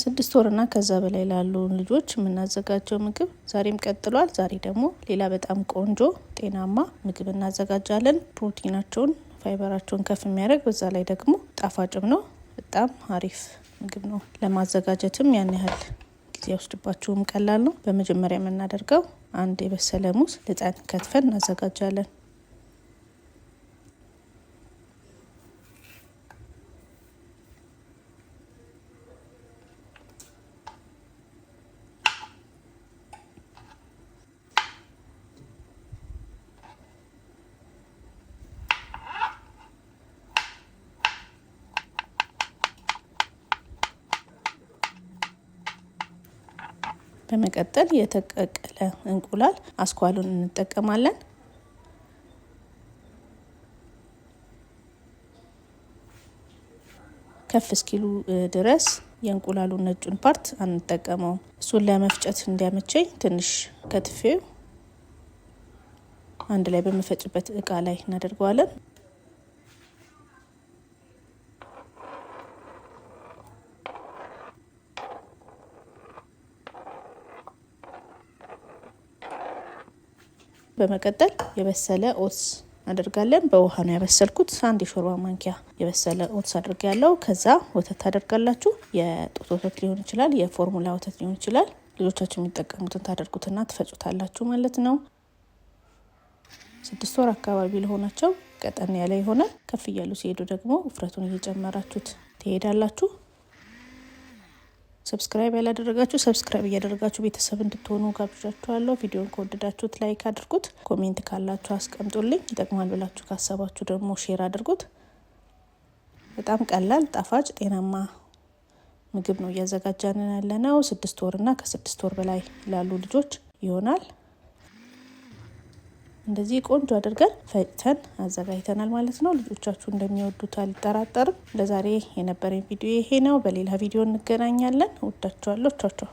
6 ወርና ከዛ በላይ ላሉ ልጆች የምናዘጋጀው ምግብ ዛሬም ቀጥሏል። ዛሬ ደግሞ ሌላ በጣም ቆንጆ ጤናማ ምግብ እናዘጋጃለን። ፕሮቲናቸውን ፋይበራቸውን ከፍ የሚያደርግ በዛ ላይ ደግሞ ጣፋጭም ነው። በጣም አሪፍ ምግብ ነው። ለማዘጋጀትም ያን ያህል ጊዜ ወስድባችሁም ቀላል ነው። በመጀመሪያ የምናደርገው አንድ የበሰለ ሙዝ ልጠን ከትፈን እናዘጋጃለን። በመቀጠል የተቀቀለ እንቁላል አስኳሉን እንጠቀማለን። ከፍ እስኪሉ ድረስ የእንቁላሉን ነጩን ፓርት አንጠቀመው። እሱን ለመፍጨት እንዲያመቸኝ ትንሽ ከትፌው አንድ ላይ በመፈጭበት እቃ ላይ እናደርገዋለን። በመቀጠል የበሰለ ኦትስ አደርጋለን። በውሃ ነው ያበሰልኩት። አንድ የሾርባ ማንኪያ የበሰለ ኦትስ አድርጋለሁ። ከዛ ወተት ታደርጋላችሁ። የጡት ወተት ሊሆን ይችላል፣ የፎርሙላ ወተት ሊሆን ይችላል። ልጆቻችሁ የሚጠቀሙትን ታደርጉትና ትፈጩታላችሁ ማለት ነው። 6 ወር አካባቢ ለሆናቸው ቀጠን ያለ ይሆናል። ከፍ እያሉ ሲሄዱ ደግሞ ውፍረቱን እየጨመራችሁት ትሄዳላችሁ። ሰብስክራይብ ያላደረጋችሁ ሰብስክራይብ እያደረጋችሁ ቤተሰብ እንድትሆኑ ጋብዣችኋለሁ። ቪዲዮን ከወደዳችሁት ላይክ አድርጉት። ኮሜንት ካላችሁ አስቀምጡልኝ። ይጠቅማል ብላችሁ ካሰባችሁ ደግሞ ሼር አድርጉት። በጣም ቀላል ጣፋጭ ጤናማ ምግብ ነው እያዘጋጀን ያለነው። 6 ወርና ከ6 ወር በላይ ላሉ ልጆች ይሆናል። እንደዚህ ቆንጆ አድርገን ፈጭተን አዘጋጅተናል ማለት ነው። ልጆቻችሁ እንደሚወዱት አልጠራጠርም። ለዛሬ የነበረኝ ቪዲዮ ይሄ ነው። በሌላ ቪዲዮ እንገናኛለን። ወዳችኋለሁ። ቻው ቻው።